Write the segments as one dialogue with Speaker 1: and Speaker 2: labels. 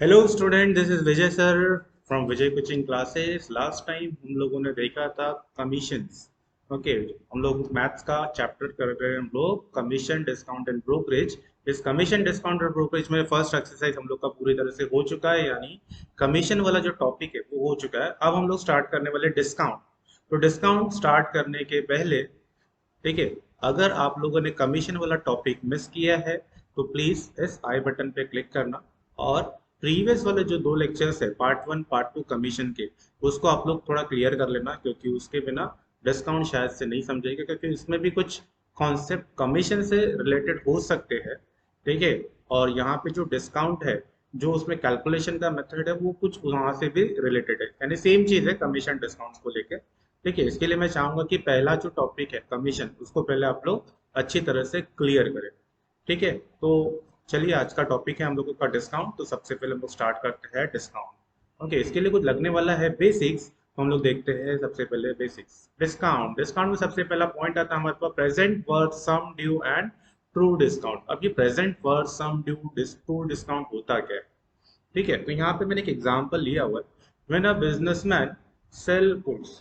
Speaker 1: Hello student, this is Vijay sir from Vijay coaching classes. Last time हम लोगों ने देखा था कमीशंस। ओके, हम लोग मैथ्स का चैप्टर कर रहे हैं। हम लोग कमीशन, डिस्काउंट एंड ब्रोकरेज। इस कमीशन, डिस्काउंट और ब्रोकरेज में फर्स्ट एक्सरसाइज हम लोग का पूरी तरह से हो चुका है, यानी कमीशन वाला जो टॉपिक है वो हो चुका है। अब हम लोग स्टार्ट करने वाले डिस्काउंट। तो डिस्काउंट स्टार्ट करने के पहले, ठीक है, अगर आप लोगों ने कमीशन वाला टॉपिक मिस किया है तो प्लीज इस आई बटन पे क्लिक करना और प्रीवियस वाले जो दो लेक्चर्स है, part one part two commission के, उसको आप लोग थोड़ा क्लियर कर लेना, क्योंकि उसके बिना डिस्काउंट शायद से नहीं समझेगा, क्योंकि इसमें भी कुछ कॉन्सेप्ट कमीशन से रिलेटेड हो सकते हैं। ठीक है, और यहाँ पे जो डिस्काउंट है, जो उसमें कैलकुलेशन का मेथड है, वो कुछ वहां से भी रिलेटेड है, यानी सेम चीज है कमीशन डिस्काउंट को लेकर। ठीक है, इसके लिए मैं चाहूंगा कि पहला जो टॉपिक है कमीशन, उसको पहले आप लोग अच्छी तरह से क्लियर करें। ठीक है, तो चलिए, आज का टॉपिक है हम लोगों का डिस्काउंट। तो सबसे पहले हम लोग स्टार्ट करते हैं डिस्काउंट। ओके, इसके लिए कुछ लगने वाला है बेसिक्स, तो हम लोग देखते हैं सबसे पहले बेसिक्स। डिस्काउंट, डिस्काउंट में सबसे पहला पॉइंट आता है हमारे पास present worth sum due and true discount. अब ये present worth sum due true discount होता क्या है? ठीक है, तो यहाँ पे मैंने एक एग्जांपल लिया हुआ है। When a businessman sell goods,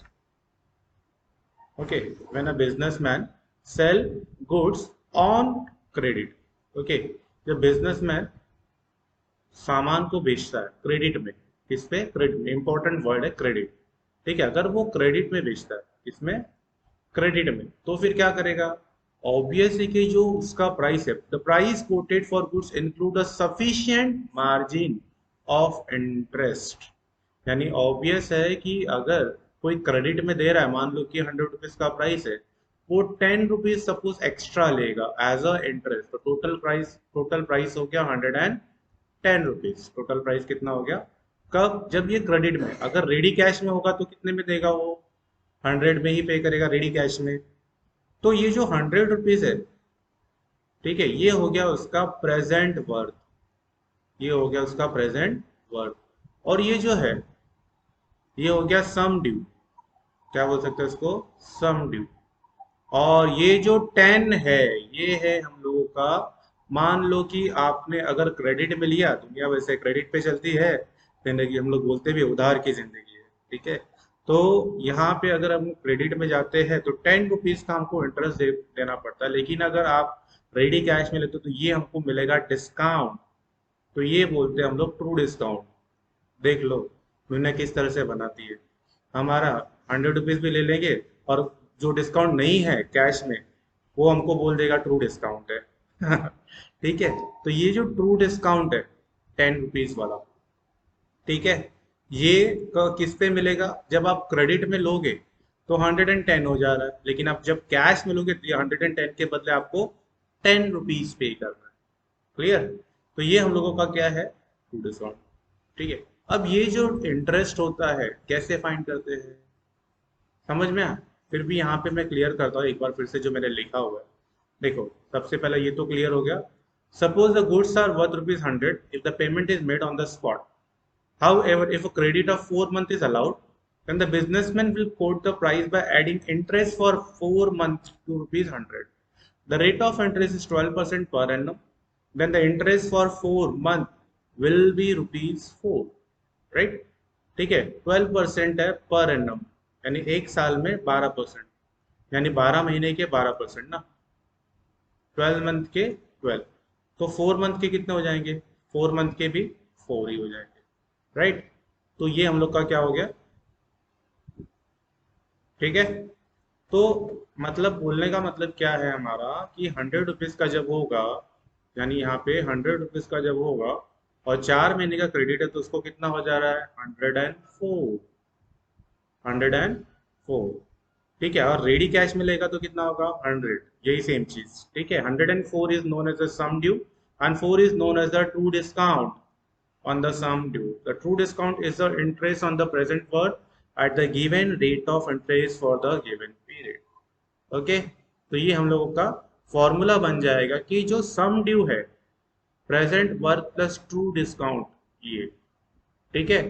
Speaker 1: okay, when a businessman sell goods on credit, okay, जब बिजनेसमैन सामान को बेचता है क्रेडिट में, किस पे? क्रेडिट में। इंपॉर्टेंट वर्ड है क्रेडिट। ठीक है, अगर वो क्रेडिट में बेचता है, इसमें क्रेडिट में, तो फिर क्या करेगा? ऑब्वियसली कि जो उसका प्राइस है, the price coated for goods include a sufficient margin of interest. यानी ऑब्वियस है कि अगर कोई क्रेडिट में दे रहा है, मान लो कि 100 रुपीज का प्राइस है, वो 10 रुपीज सपोज एक्स्ट्रा लेगा एज अ इंटरेस्ट, तो टोटल प्राइस हो गया 110 रुपीज। टोटल प्राइस कितना हो गया? कब? जब ये क्रेडिट में। अगर रेडी कैश में होगा तो कितने में देगा वो? 100 में ही पे करेगा रेडी कैश में। तो ये जो 100 रुपीज है, ठीक है, ये हो गया उसका प्रेजेंट वर्थ। ये हो गया उसका प्रेजेंट वर्थ। और ये जो है, ये हो गया सम ड्यू। क्या बोल सकते हैं इसको? सम ड्यू। और ये जो 10 है, ये है हम लोगों का, मान लो कि आपने अगर क्रेडिट में लिया, दुनिया वैसे क्रेडिट पे चलती है, जिंदगी हम लोग बोलते भी उधार की जिंदगी है। ठीक है, तो यहाँ पे अगर हम क्रेडिट में जाते हैं तो 10 रुपीज का हमको इंटरेस्ट देना पड़ता है, लेकिन अगर आप रेडी कैश में लेते हो तो ये हमको मिलेगा डिस्काउंट। तो ये बोलते हैं हम लोग ट्रू डिस्काउंट। देख लो दुनिया किस तरह से बनाती है। हमारा 100 रुपीज भी ले लेंगे, और जो डिस्काउंट नहीं है कैश में, वो हमको बोल देगा ट्रू डिस्काउंट है। ठीक है, तो ये जो ट्रू डिस्काउंट है 10 रुपीज वाला, ठीक है, ये किस पे मिलेगा? जब आप क्रेडिट में लोगे तो 110 हो जा रहा है, लेकिन आप जब कैश में लोगे तो ये 110 के बदले आपको 10 रुपीज पे करना है। क्लियर? तो ये हम लोगों का क्या है? True discount. ठीक है, अब ये जो इंटरेस्ट होता है कैसे फाइंड करते हैं? समझ में आ? फिर भी यहाँ पे मैं क्लियर करता हूँ एक बार फिर से जो मैंने लिखा हुआ है। देखो, सबसे पहले ये तो क्लियर हो गया। Suppose the goods are worth ₹100 if the payment is made on the spot. However, if a credit of 4 months is allowed, then the businessman will quote the price by adding interest for 4 months to ₹100. The rate of interest is 12% per annum. Then the interest for 4 months will be ₹4, right? ठीक है, 12% है per annum, यानी एक साल में 12%, यानी 12 महीने के 12% ना, 12 मंथ के 12। तो 4 मंथ के कितने हो जाएंगे? 4 मंथ के भी 4 ही हो जाएंगे, राइट? तो ये हम लोग का क्या हो गया? ठीक है, तो मतलब बोलने का मतलब क्या है हमारा, कि 100 रुपीज का जब होगा, यानी यहाँ पे 100 रुपीज का जब होगा और 4 महीने का क्रेडिट है, तो उसको कितना हो जा रहा है? 104। 104। ठीक है, और रेडी कैश मिलेगा तो कितना होगा? 100। यही सेम चीज। ठीक है, 104 is known as the sum due and 4 is known as the true discount on the sum due. The true discount is the interest on the present worth at the given rate of interest for the given period. Okay, तो ये हम लोगों का formula बन जाएगा कि जो sum due है, present worth plus true discount, ये, ठीक है,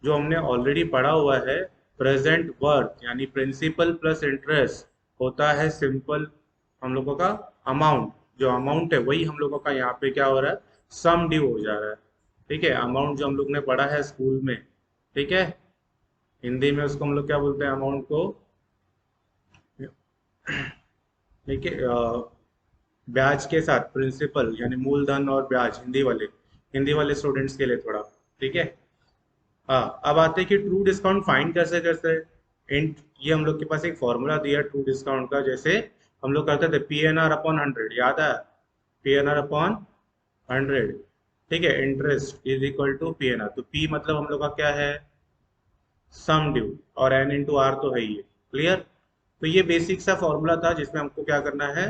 Speaker 1: जो हमने ऑलरेडी पढ़ा हुआ है, प्रेजेंट वर्थ यानी प्रिंसिपल प्लस इंटरेस्ट होता है सिंपल हम लोगों का अमाउंट। जो अमाउंट है वही हम लोगों का यहाँ पे क्या हो रहा है? सम ड्यू हो जा रहा है। ठीक है, अमाउंट जो हम लोग ने पढ़ा है स्कूल में, ठीक है, हिंदी में उसको हम लोग क्या बोलते हैं, अमाउंट को, ठीक है, ब्याज के साथ प्रिंसिपल यानी मूलधन और ब्याज, हिंदी वाले स्टूडेंट्स के लिए थोड़ा, ठीक है। हाँ, अब आते हैं कि ट्रू डिस्काउंट फाइंड कैसे करते हैं। इन ये हम लोग के पास एक फॉर्मूला दिया ट्रू डिस्काउंट का, जैसे हम लोग करते थे PNR/100, याद है, PNR/100, ठीक है, interest is equal to PNR। तो P मतलब हम लोग का क्या है, सम ड्यू, और N/R तो है ही है, क्लियर। तो ये बेसिक सा फॉर्मूला था जिसमें हमको क्या करना है,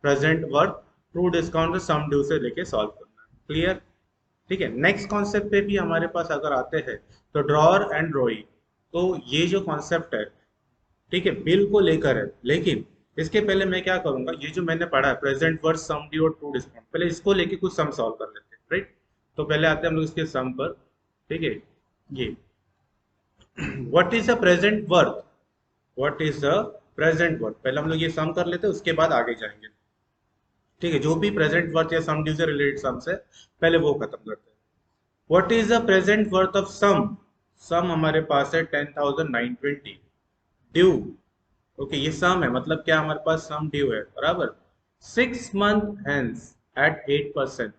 Speaker 1: प्रेजेंट वर्थ ट्रू डिस्काउंट सम ड्यू से लेके सॉल्व करना है, क्लियर। ठीक है, नेक्स्ट कॉन्सेप्ट पे भी हमारे पास अगर आते हैं तो ड्रॉअर एंड ड्रॉई। तो ये जो कॉन्सेप्ट है, ठीक है, बिल को लेकर है, लेकिन इसके पहले मैं क्या करूंगा, ये जो मैंने पढ़ा है प्रेजेंट वर्थ सम ड्यू और ट्रू डिस्काउंट, पहले इसको लेके कुछ सम सॉल्व कर लेते हैं, राइट। तो पहले आते हैं हम लोग इसके सम पर, ठीक है। ये what is the present worth, what is the present worth, पहले हम लोग ये सम कर लेते हैं, उसके बाद आगे जाएंगे, ठीक है। जो भी प्रेजेंट वर्थ या सम ड्यू से रिलेटेड सम्स है, पहले वो खत्म करते हैं। What is the present worth of sum, sum हमारे पास है 10,920, ड्यू, ओके, ये सम है, मतलब क्या हमारे पास सम ड्यू है बराबर 6 मंथ हेंस एट 8%।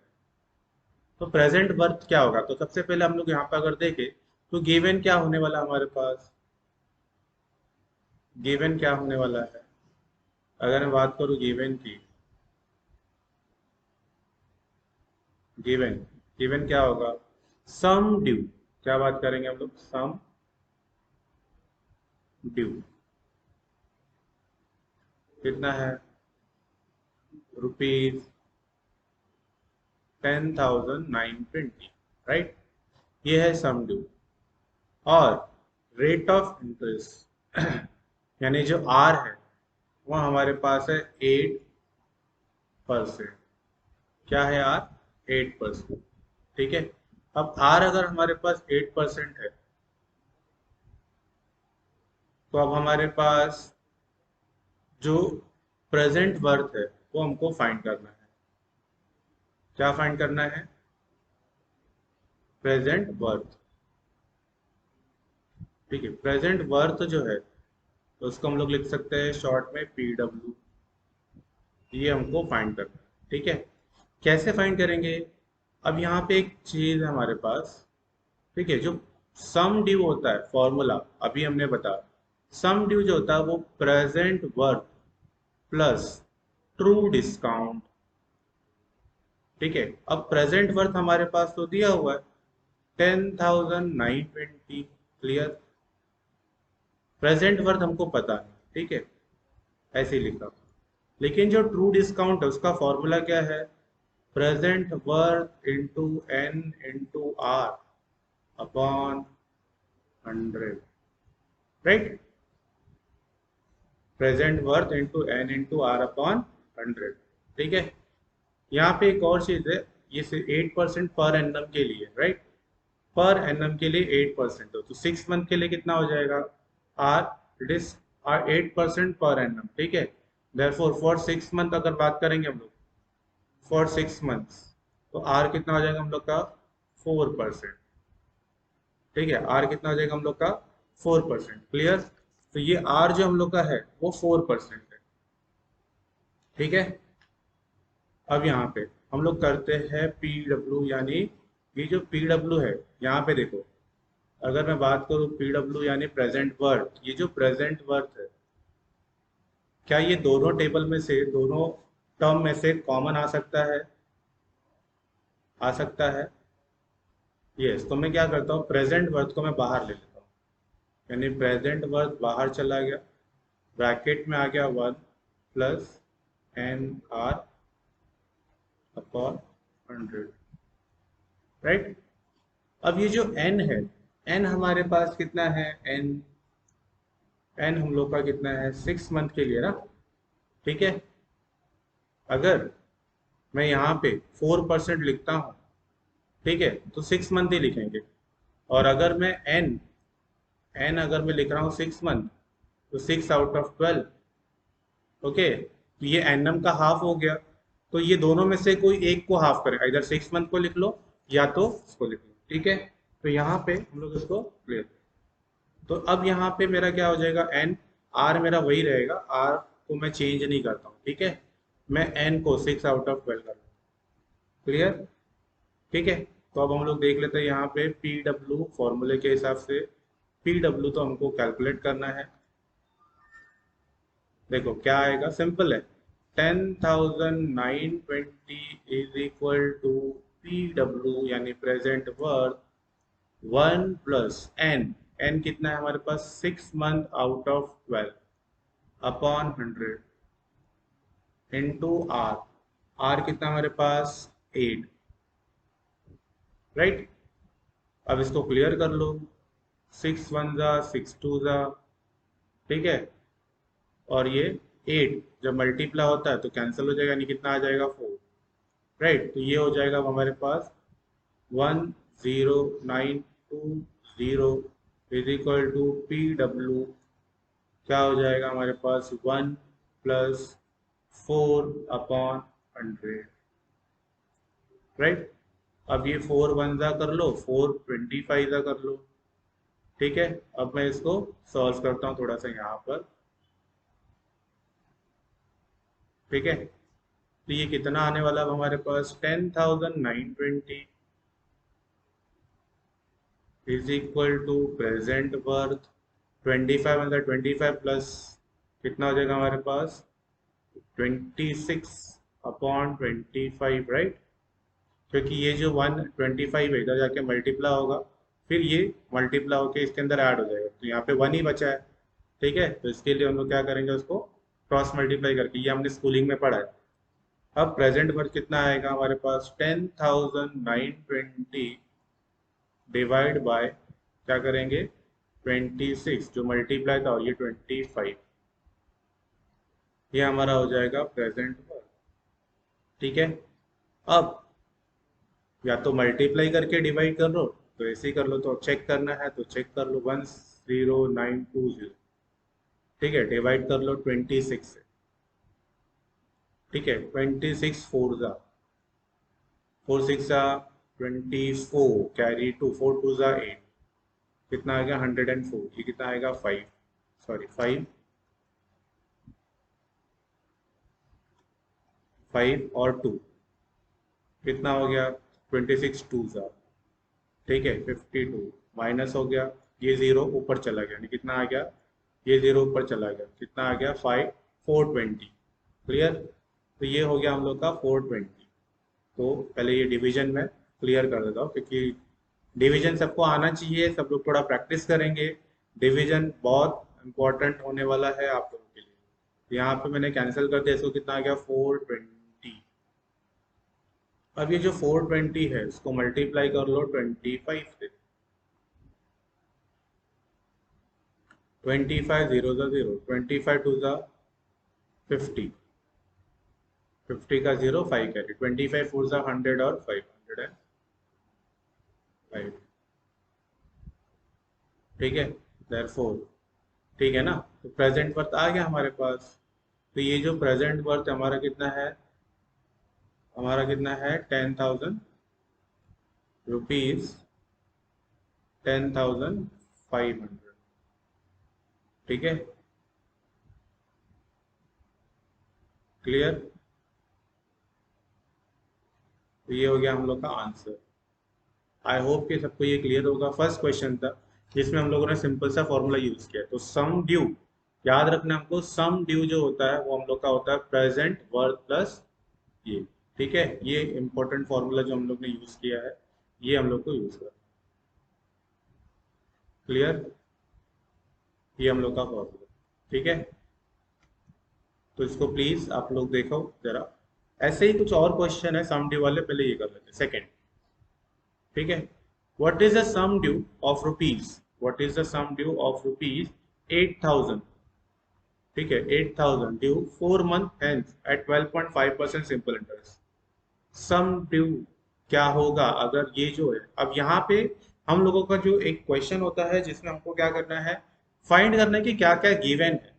Speaker 1: तो प्रेजेंट वर्थ क्या होगा, तो सबसे पहले हम लोग यहाँ पे अगर देखें तो गिवन क्या होने वाला हमारे पास, गिवन क्या होने वाला है, अगर मैं बात करूँ गिवन की, गिवन, गिवन क्या होगा, सम ड्यू, क्या बात करेंगे हम लोग, सम ड्यू कितना है, रुपीज 10,920, राइट, ये है सम ड्यू। और रेट ऑफ इंटरेस्ट यानी जो आर है वो हमारे पास है 8%, क्या है आर, 8%, ठीक है। अब आर अगर हमारे पास 8% है, तो अब हमारे पास जो प्रेजेंट वर्थ है वो हमको फाइंड करना है, क्या फाइंड करना है, प्रेजेंट वर्थ, ठीक है। प्रेजेंट वर्थ जो है तो उसको हम लोग लिख सकते हैं शॉर्ट में PW, ये हमको फाइंड करना है, ठीक है। कैसे फाइंड करेंगे, अब यहाँ पे एक चीज है हमारे पास, ठीक है, जो सम ड्यू होता है, फॉर्मूला अभी हमने बताया, सम ड्यू जो होता है वो present worth plus true discount, ठीक है। अब प्रेजेंट वर्थ हमारे पास तो दिया हुआ है 10,920, क्लियर, प्रेजेंट वर्थ हमको पता है, ठीक है, ऐसे ही लिखा। लेकिन जो ट्रू डिस्काउंट है उसका फॉर्मूला क्या है, present worth into N into R upon 100, right, present worth into N into R upon 100, ठीक है। यहाँ पे एक और चीज है, ये 8% पर एनम के लिए, राइट, पर एनम के लिए 8% हो, तो 6 मंथ के लिए कितना हो जाएगा, are, it is are 8% per annum, ठीक है। देयरफॉर फॉर 6 मंथ अगर बात करेंगे हम लोग, फॉर 6 मंथ्स, तो आर कितना हो जाएगा हम लोग का, 4%, ठीक है, आर कितना हो जाएगा हम लोग का, 4%, क्लियर। तो ये आर जो हम लोग का है वो 4% है, ठीक है। अब यहाँ पे हम लोग करते हैं PW, यानी ये जो PW है, यहाँ पे देखो, अगर मैं बात करूँ PW यानी प्रेजेंट वर्थ, ये जो प्रेजेंट वर्थ है, क्या ये दोनों टेबल में से, दोनों टर्म में से कॉमन आ सकता है, आ सकता है, यस। तो मैं क्या करता हूँ, प्रेजेंट वर्थ को मैं बाहर ले लेता हूँ, यानी प्रेजेंट वर्थ बाहर चला गया, ब्रैकेट में आ गया 1 प्लस NR अपॉन 100, राइट। अब ये जो n है, n हमारे पास कितना है, n हम लोग का कितना है, 6 मंथ के लिए ना, ठीक है। अगर मैं यहाँ पे 4% लिखता हूँ, ठीक है, तो 6 मंथ ही लिखेंगे। और अगर मैं n अगर मैं लिख रहा हूँ 6 मंथ, तो 6/12, ओके, तो ये एनम का हाफ हो गया। तो ये दोनों में से कोई एक को हाफ करें, इधर 6 मंथ को लिख लो या तो इसको लिख लो, ठीक है। तो यहाँ पे हम लोग इसको क्लियर, तो अब यहाँ पे मेरा क्या हो जाएगा, एन, आर मेरा वही रहेगा, आर को मैं चेंज नहीं करता हूँ, ठीक है। मैं एन को 6/12 कर, क्लियर, ठीक है। तो अब हम लोग देख लेते हैं यहाँ पे पी डब्ल्यू फॉर्मूले के हिसाब से, पी डब्ल्यू तो हमको कैलकुलेट करना है। देखो क्या आएगा, सिंपल है, 10,920 is equal to P W यानी प्रेजेंट वर्थ 1 + एन कितना है हमारे पास, 6 मंथ/12 अपॉन 100 इंटू आर, आर कितना हमारे पास 8, राइट। अब इसको क्लियर कर लो, 6 1 ज़ा 6 2 ज़ा, ठीक है। और ये 8 जब मल्टीप्लाई होता है तो कैंसिल हो जाएगा, यानी कितना आ जाएगा 4, राइट। तो ये हो जाएगा अब हमारे पास 10920 is equal to P W, क्या हो जाएगा हमारे पास 1 + 4/100, राइट। अब ये 4 1 ज़ा कर लो, 4 25 ज़ा कर लो, ठीक है। अब मैं इसको सॉल्व करता हूँ थोड़ा सा यहाँ पर, ठीक है। तो ये कितना आने वाला अब हमारे पास, 10,920 is equal to present worth 25 plus कितना हो जाएगा हमारे पास 26/25, राइट। क्योंकि ये जो 125 है इधर जाके मल्टीप्लाई होगा, फिर ये मल्टीप्लाई होके इसके अंदर ऐड हो जाएगा, तो यहाँ पे 1 ही बचा है, ठीक है। तो इसके लिए हम लोग क्या करेंगे, उसको क्रॉस मल्टीप्लाई करके, ये हमने स्कूलिंग में पढ़ा है। अब प्रेजेंट वर्थ कितना आएगा हमारे पास, 10,920 डिवाइड बाय क्या करेंगे 26, जो मल्टीप्लाई था, और ये 25, ये हमारा हो जाएगा प्रेजेंट वर्थ, ठीक है। अब या तो मल्टीप्लाई करके डिवाइड कर लो, तो ऐसे ही कर लो, तो चेक करना है तो चेक कर लो, 10920, ठीक है, डिवाइड कर लो 26 से, ठीक है। 26 4 ज़ा 4 6 ज़ा 24, कैरी 2, 4 2 ज़ा 8, कितना आ गया 104, ये कितना आएगा 5, सॉरी 5, 5 और 2 कितना हो गया 26 2 ज़ा, ठीक है 52, माइनस हो गया, ये जीरो ऊपर चला गया, यानी कितना आ गया, ये जीरो ऊपर चला गया, कितना आ गया 420, क्लियर। तो ये हो गया हम लोग का 420। तो पहले ये डिवीजन में क्लियर कर देता हूँ, क्योंकि डिवीजन सबको आना चाहिए, सब लोग थोड़ा प्रैक्टिस करेंगे, डिवीजन बहुत इंपॉर्टेंट होने वाला है आप लोगों के लिए। यहाँ पे मैंने कैंसिल कर दिया, इसको कितना आ गया 420। अब ये जो 420 है इसको मल्टीप्लाई कर लो 25 से, 25 0 ज़ा 0, 25 2 ज़ा 50, 50 का 0 5 कैरी, 25 4 ज़ा 100 और 5 105, ठीक है। देयरफॉर, ठीक है ना, तो प्रेजेंट वर्थ आ गया हमारे पास। तो ये जो प्रेजेंट वर्थ हमारा कितना है, हमारा कितना है 10,000 रुपीज, 10,500, ठीक है, क्लियर। तो ये हो गया हम लोग का आंसर। आई होप कि सबको ये क्लियर होगा। फर्स्ट क्वेश्चन था जिसमें हम लोगों ने सिंपल सा फॉर्मूला यूज किया, तो सम ड्यू, याद रखना हमको, सम ड्यू जो होता है वो हम लोग का होता है प्रेजेंट वर्थ प्लस ये, ठीक है। ये इंपॉर्टेंट फॉर्मूला जो हम लोग ने यूज किया है, ये हम लोग को यूज करना, क्लियर, ये हम लोग का फॉर्मूला, ठीक है। तो इसको प्लीज आप लोग देखो जरा, ऐसे ही कुछ और क्वेश्चन है सम ड्यू वाले, पहले ये कर लेते हैं सेकंड, ठीक है। What is the sum due of rupees, what is the sum due of rupees 8,000, ठीक है, 8,000 due 4 month hence at 12.5% simple interest. Sum due क्या होगा अगर ये जो है, अब यहाँ पे हम लोगों का जो एक क्वेश्चन होता है जिसमें हमको क्या करना है, फाइंड करना है कि क्या क्या गिवन है।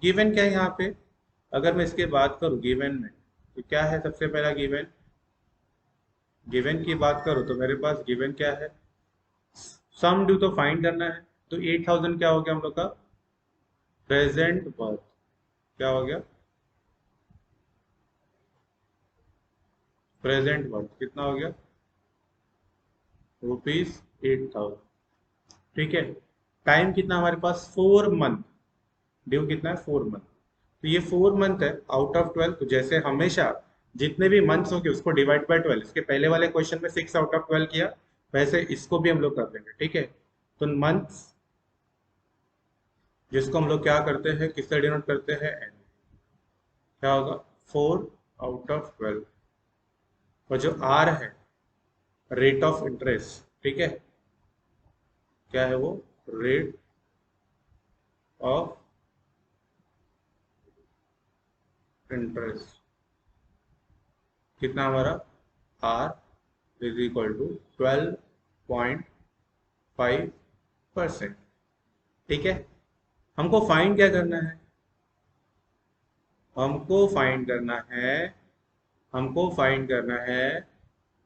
Speaker 1: गिवन क्या है यहाँ पे, अगर मैं इसके बात करूँ गिवन में, तो क्या है सबसे पहला गिवन, गिवन की बात करो तो मेरे पास गिवन क्या है, सम ड्यू तो फाइंड करना है, तो 8000 क्या हो गया हम लोग का प्रेजेंट वर्थ, क्या हो गया प्रेजेंट वर्थ कितना हो गया ₹8000। ठीक है, टाइम कितना हमारे पास 4 मंथ, ड्यू कितना है 4 मंथ, तो ये 4 मंथ है आउट ऑफ 12, तो जैसे हमेशा जितने भी मंथ्स होंगे उसको डिवाइड बाय 12, इसके पहले वाले क्वेश्चन में 6 आउट ऑफ 12 किया, वैसे इसको भी हम लोग कर देंगे। ठीक है, तो मंथ्स जिसको हम लोग क्या करते हैं, किससे डिनोट करते हैं एन, क्या होगा 4 आउट ऑफ 12, और जो आर है रेट ऑफ इंटरेस्ट, ठीक है, क्या है वो रेट ऑफ इंटरेस्ट, कितना हमारा आर इज इक्वल टू 12.5%। ठीक है, हमको फाइंड क्या करना है, हमको फाइंड करना है, हमको फाइंड करना है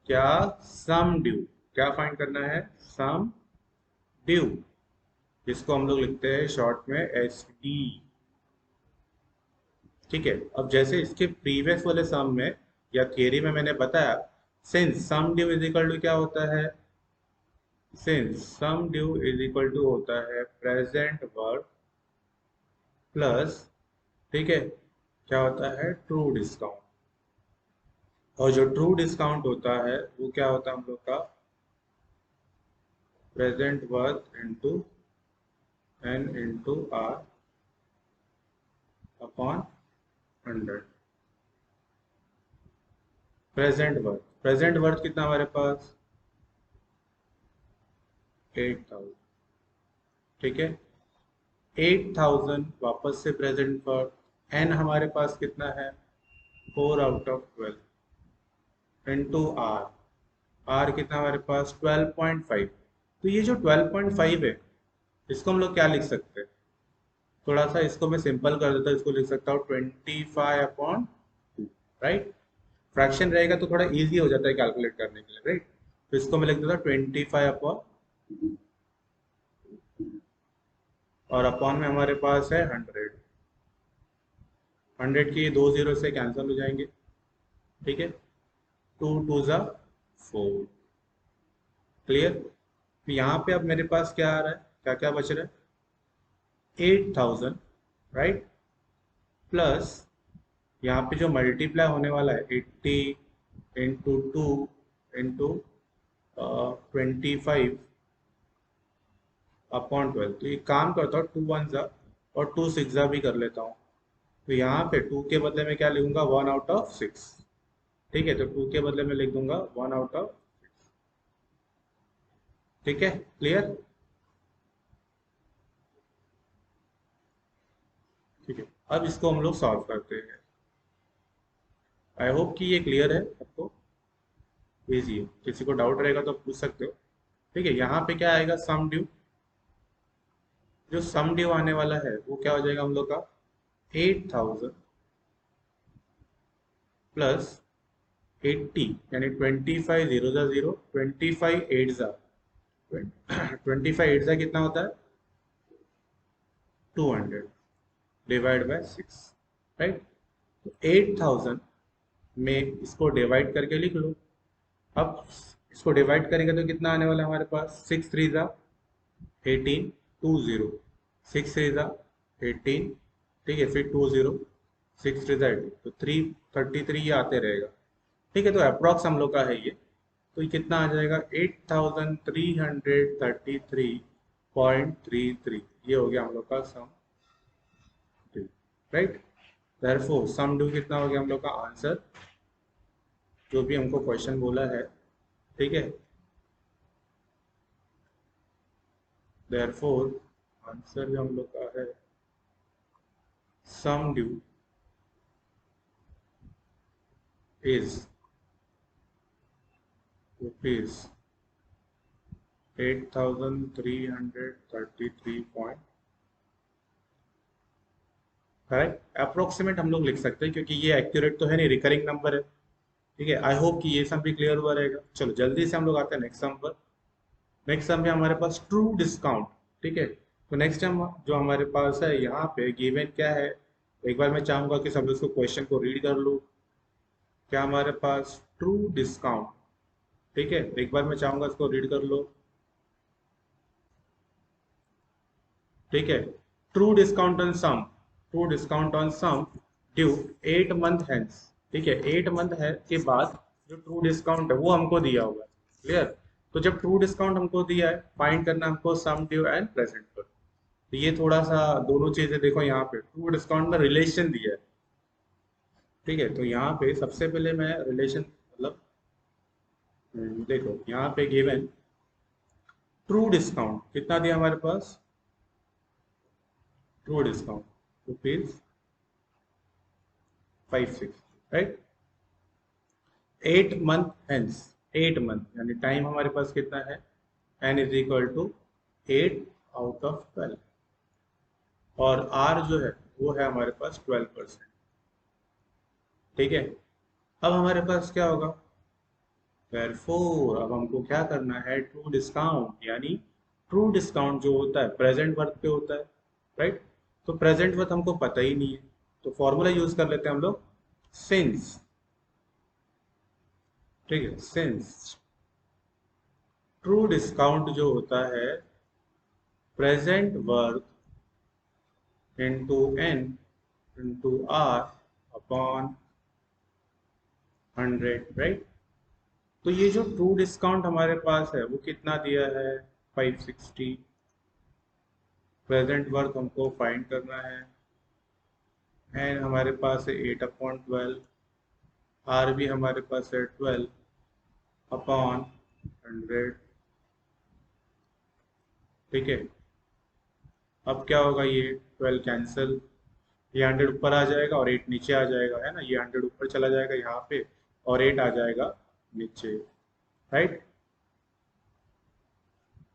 Speaker 1: क्या, सम ड्यू, क्या फाइंड करना है सम ड्यू, जिसको हम लोग लिखते हैं शॉर्ट में एस डी। ठीक है, अब जैसे इसके प्रीवियस वाले सम में या थियरी में मैंने बताया, since sum due is equal to क्या होता है, since sum due is equal to होता है प्रेजेंट वर्थ प्लस, ठीक है, क्या होता है ट्रू डिस्काउंट, और जो ट्रू डिस्काउंट होता है वो क्या होता है हम लोग का present worth into N into are upon 100। Present worth कितना हमारे पास 8000। ठीक है, 8000 वापस से प्रेजेंट वर्थ, एन हमारे पास कितना है 4 out of 12 into R, R कितना हमारे पास 12.5, तो ये जो 12.5 है इसको हम लोग क्या लिख सकते हैं, थोड़ा सा इसको मैं सिंपल कर देता हूँ, इसको लिख सकता हूँ 25/2, राइट, फ्रैक्शन रहेगा तो थोड़ा इजी हो जाता है कैलकुलेट करने के लिए, राइट, तो इसको मैं लिख देता हूँ 25/, और अपॉन में हमारे पास है 100, 100 की 2 जीरो से कैंसिल हो जाएंगे। ठीक है, 2 2 ज़ा 4, क्लियर, तो यहाँ पे अब मेरे पास क्या आ रहा है, क्या क्या बच रहा है 8000, राइट, प्लस यहाँ पे जो मल्टीप्लाई होने वाला है 80 × 2 × 25/12, तो ये काम करता हूँ 2 1 ज़ा और 2 6 ज़ा भी कर लेता हूँ, तो यहाँ पे 2 के बदले में क्या लिखूंगा 1/6। ठीक है, तो 2 के बदले में लिख दूंगा 1/6। ठीक है, क्लियर। ठीक है, अब इसको हम लोग सॉल्व करते हैं, आई होप कि ये क्लियर है आपको, इजी है, किसी को डाउट रहेगा तो पूछ सकते हो। ठीक है, यहाँ पे क्या आएगा सम ड्यू, जो सम ड्यू आने वाला है वो क्या हो जाएगा हम लोग का 8000 प्लस 80, यानी 25 0 ज़ा 0, 25 8 ज़ा 25 8 ज़ा कितना होता है 200 डिवाइड बाय 6, राइट, तो 8000 में इसको डिवाइड करके लिख लो। अब इसको डिवाइड करेंगे तो कितना आने वाला है हमारे पास 6 3 ज़ा 18, 20, 6 3 ज़ा 18, ठीक है, फिर 20, 6 3 ज़ा 18, तो 333 ये आते रहेगा। ठीक है, तो अप्रॉक्स हम लोग का है ये, तो ये कितना आ जाएगा 8333.33, ये हो गया हम लोग का सम ड्यू, राइट, देयरफॉर सम ड्यू कितना हो गया हम लोग का आंसर, जो भी हमको क्वेश्चन बोला है। ठीक है, देयरफॉर आंसर जो हम लोग का है sum due is rupees 8333 point, correct, approximate हम लोग लिख सकते हैं क्योंकि ये एक्यूरेट तो है नहीं, रिकरिंग नंबर है, ठीक है, आई होप कि ये सम भी क्लियर हुआ रहेगा। चलो जल्दी से हम लोग आते हैं नेक्स्ट सम पर। नेक्स्ट सम है हमारे पास ट्रू डिस्काउंट। ठीक है, तो नेक्स्ट सम जो हमारे पास है यहाँ पे गिवन क्या है, एक बार मैं चाहूंगा कि सब लोग इसको क्वेश्चन को रीड कर लो। क्या हमारे पास ट्रू डिस्काउंट, ठीक है, एक बार मैं चाहूंगा इसको रीड कर लो। ठीक है, true discount on sum, true discount on sum due 8 month hence. ठीक है, 8 मंथ है के बाद जो ट्रू डिस्काउंट है वो हमको दिया हुआ है। क्लियर, तो जब ट्रू डिस्काउंट हमको दिया है, फाइंड करना हमको सम ड्यू एंड प्रेजेंट पर। तो ये थोड़ा सा दोनों चीजें देखो, यहाँ पे ट्रू डिस्काउंट में रिलेशन दिया है। ठीक है, तो यहाँ पे सबसे पहले मैं रिलेशन मतलब देखो यहाँ पे गिवन ट्रू डिस्काउंट कितना दिया हमारे पास, true discount rupees 560, right. 8 month hence, 8 month यानी टाइम हमारे पास कितना है, n इज इक्वल टू 8/12, और r जो है वो है हमारे पास 12%। ठीक है, अब हमारे पास क्या होगा, therefore अब हमको क्या करना है, ट्रू डिस्काउंट यानी ट्रू डिस्काउंट जो होता है प्रेजेंट वर्थ पे होता है, राइट। तो प्रेजेंट वर्थ हमको पता ही नहीं है, तो फॉर्मूला यूज कर लेते हैं हम लोग, सिंस। ठीक है, सिंस ट्रू डिस्काउंट जो होता है present worth into n into r upon 100, right. तो ये जो ट्रू डिस्काउंट हमारे पास है वो कितना दिया है, 560। प्रेजेंट वर्थ हमको फाइंड करना है, एन हमारे पास है 8/12, आर भी हमारे पास है 12 अपॉन 100। ठीक है, अब क्या होगा, ये 12 कैंसिल, ये 100 ऊपर आ जाएगा और 8 नीचे आ जाएगा, है ना, ये 100 ऊपर चला जाएगा यहाँ पे और 8 आ जाएगा नीचे, राइट।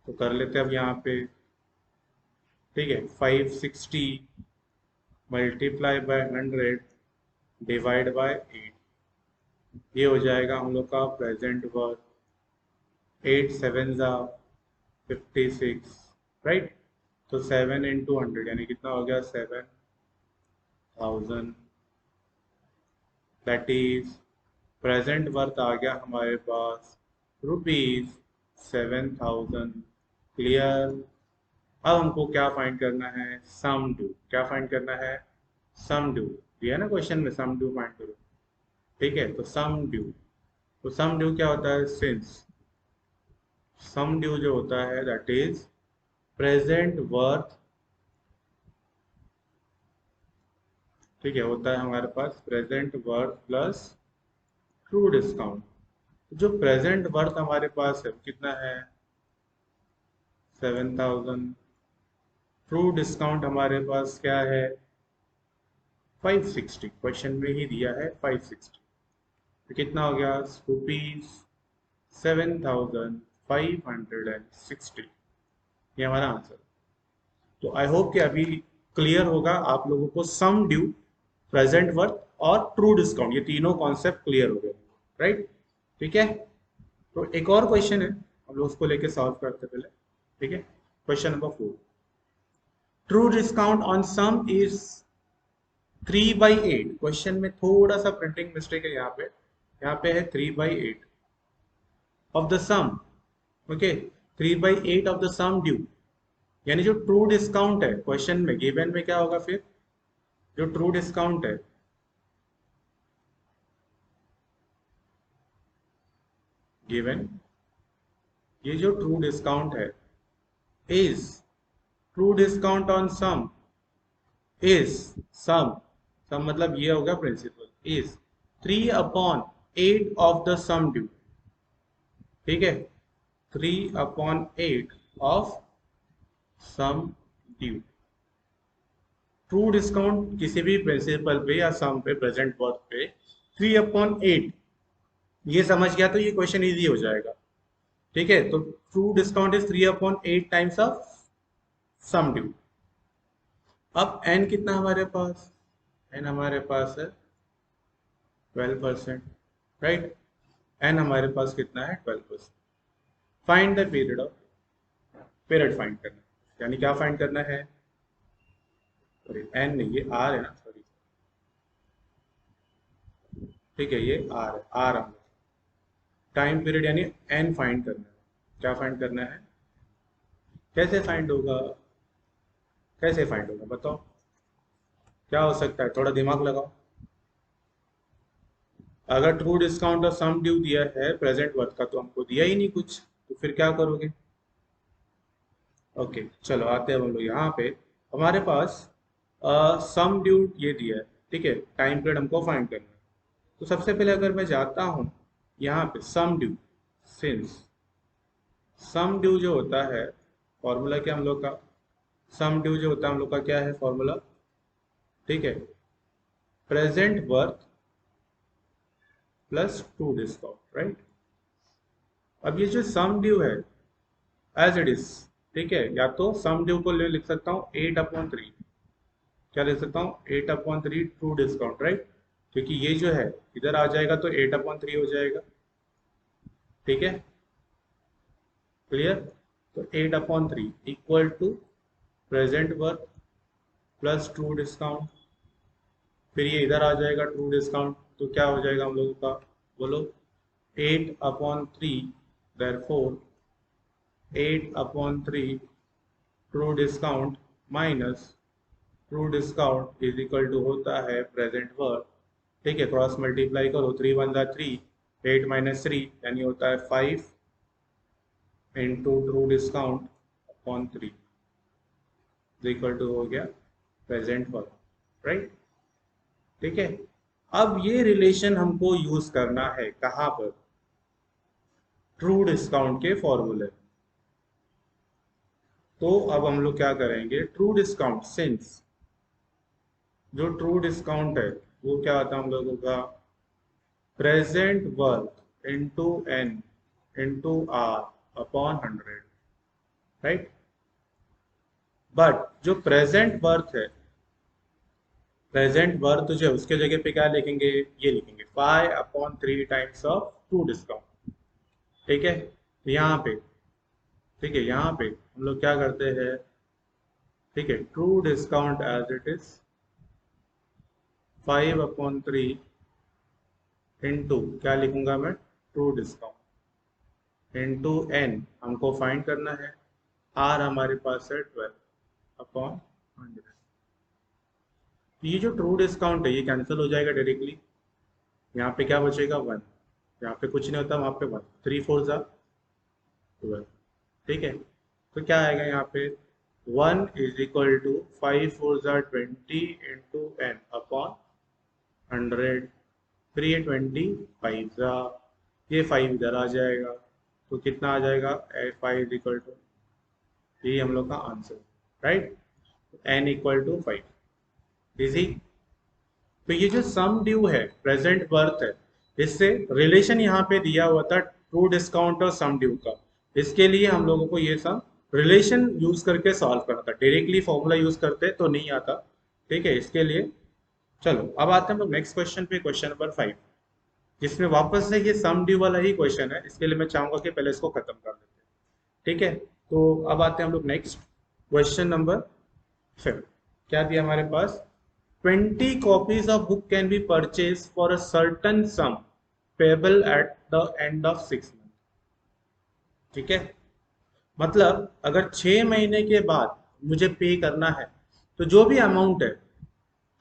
Speaker 1: तो कर लेते हैं अब यहाँ पे। ठीक है, 560 मल्टीप्लाई बाय 100 डिवाइड बाय 8, ये हो जाएगा हम लोग का प्रेजेंट वर्थ। 8 7 जा 56, राइट। तो 7 × 100 यानी कितना हो गया, 7000, दैट इज प्रेजेंट वर्थ आ गया हमारे पास रुपीज 7000। क्लियर, अब हमको क्या फाइंड करना है, सम ड्यू। क्या फाइंड करना है, सम ड्यू, दिया है ना क्वेश्चन में, सम ड्यू फाइंड करो। ठीक है, तो सम ड्यू, तो सम ड्यू क्या होता है, सिंस सम ड्यू जो होता है दैट इज प्रेजेंट वर्थ। ठीक है, होता है हमारे पास present worth plus true discount. जो प्रेजेंट वर्थ हमारे पास है वो कितना है, 7000। ट्रू डिस्काउंट हमारे पास क्या है, 560, क्वेश्चन में ही दिया है 560। तो कितना हो गया, रुपीज 7560, ये हमारा आंसर। तो आई होप कि अभी क्लियर होगा आप लोगों को सम ड्यू, प्रेजेंट वर्थ और ट्रू डिस्काउंट, ये तीनों कॉन्सेप्ट क्लियर हो गए, राइट। ठीक है, तो एक और क्वेश्चन है, हम लोग उसको लेके सॉल्व करते पहले। ठीक है, question number 4, true discount on sum is 3/8। Question में थोड़ा सा प्रिंटिंग मिस्टेक है, यहाँ पे है 3/8 of the sum. Okay, 3/8 of the sum due, यानी जो ट्रू डिस्काउंट है क्वेश्चन में गिवन में क्या होगा फिर, जो ट्रू डिस्काउंट है गिवन, ये जो ट्रू डिस्काउंट है is true discount on sum is sum, sum मतलब ये होगा principal, is 3/8 of the sum due. ठीक है, 3/8 of sum due. True discount किसी भी प्रिंसिपल पे या सम पे प्रेजेंट वर्थ पे 3/8, ये समझ गया तो ये क्वेश्चन इजी हो जाएगा। ठीक है, तो true discount is 3/8 times of sum due. अब एन कितना हमारे पास, एन हमारे पास है 12%। राइट। एन हमारे पास कितना है 12%। Find the period of, period find करना है। यानी क्या फाइंड करना है, सॉरी एन नहीं ये आर है ना, सॉरी ठीक है ये आर है, आर हम टाइम पीरियड यानी एन फाइंड करना है। क्या फाइंड करना है, कैसे फाइंड होगा, कैसे फाइंड होगा बताओ, क्या हो सकता है, थोड़ा दिमाग लगाओ। अगर ट्रू डिस्काउंट और सम ड्यू दिया है प्रेजेंट वर्थ का तो हमको दिया ही नहीं कुछ, तो फिर क्या करोगे। ओके चलो आते हैं हम लोग यहाँ पे, हमारे पास सम ड्यू ये दिया है, ठीक है, टाइम पीरियड हमको फाइंड करना है। तो सबसे पहले अगर मैं जाता हूँ यहाँ पे सम ड्यू, सिंस सम ड्यू जो होता है फॉर्मूला क्या हम लोग का, सम ड्यू जो होता है हम लोग का क्या है फॉर्मूला, ठीक है, present worth plus to discount, right. अब ये जो सम ड्यू है एज इट इज, ठीक है, या तो सम ड्यू को लिख सकता हूँ 8/3, क्या लिख सकता हूँ 8/3 ट्रू डिस्काउंट, राइट, क्योंकि ये जो है इधर आ जाएगा तो 8/3 हो जाएगा, ठीक है, क्लियर। तो 8/3 equal to present worth plus true discount, फिर ये इधर आ जाएगा ट्रू डिस्काउंट, तो क्या हो जाएगा हम लोगों का, बोलो 8/3, therefore 8/3 true discount minus true discount is equal to होता है प्रेजेंट वर्थ, ठीक है, क्रॉस मल्टीप्लाई करो 3 1 3, 8 माइनस 3 यानी होता है 5 into true discount upon 3 equal to हो गया प्रेजेंट वर्थ, राइट, ठीक है। अब ये रिलेशन हमको यूज करना है कहाँ पर, ट्रू डिस्काउंट के फॉर्मूले। तो अब हम लोग क्या करेंगे, ट्रू डिस्काउंट सिंस जो ट्रू डिस्काउंट है वो क्या होता है हम लोगों का, present worth into N into are upon 100, right. But जो प्रेजेंट वर्थ है, प्रेजेंट वर्थ जो है उसके जगह पे क्या लिखेंगे, ये लिखेंगे 5/3 टाइम्स ऑफ ट्रू डिस्काउंट, ठीक है। तो यहाँ पे, ठीक है, यहाँ पे हम लोग क्या करते हैं, ठीक है, true discount as it is 5/3 into क्या लिखूंगा मैं, ट्रू डिस्काउंट इंटू एन हमको फाइंड करना है, आर हमारे पास है 12/100। ये जो ट्रू डिस्काउंट है ये कैंसिल हो जाएगा डायरेक्टली, यहाँ पे क्या बचेगा 1, यहाँ पे कुछ नहीं होता, वहाँ पे 1, 3 4 जा 12, ठीक है। तो क्या आएगा यहाँ पे 1 इज इक्वल टू 5 4 जा 20 इंटू एन अपॉन 100, फिर ये 25 जा, ये 5 इधर आ जाएगा, तो कितना आ जाएगा 5 इज इक्वल टू, ये हम लोग का answer, right, N equal to 5, easy. तो ये जो सम ड्यू है प्रेजेंट वर्थ है, इससे रिलेशन यहाँ पे दिया हुआ था ट्रू डिस्काउंट और सम ड्यू का, इसके लिए हम लोगों को ये सब रिलेशन यूज करके सॉल्व करना था, डायरेक्टली फॉर्मूला यूज करते तो नहीं आता, ठीक है, इसके लिए। चलो अब आते हैं हम लोग नेक्स्ट क्वेश्चन पे, क्वेश्चन नंबर 5, जिसमें वापस से ये सम ड्यू वाला ही क्वेश्चन है, इसके लिए मैं चाहूंगा कि पहले इसको खत्म कर देते हैं, ठीक है। तो अब आते हैं हम लोग नेक्स्ट क्वेश्चन नंबर 5, क्या दिया हमारे पास, 20 copies of book can be purchased for a certain sum payable at the end of 6 months, ठीक है। मतलब अगर 6 महीने के बाद मुझे पे करना है, तो जो भी अमाउंट है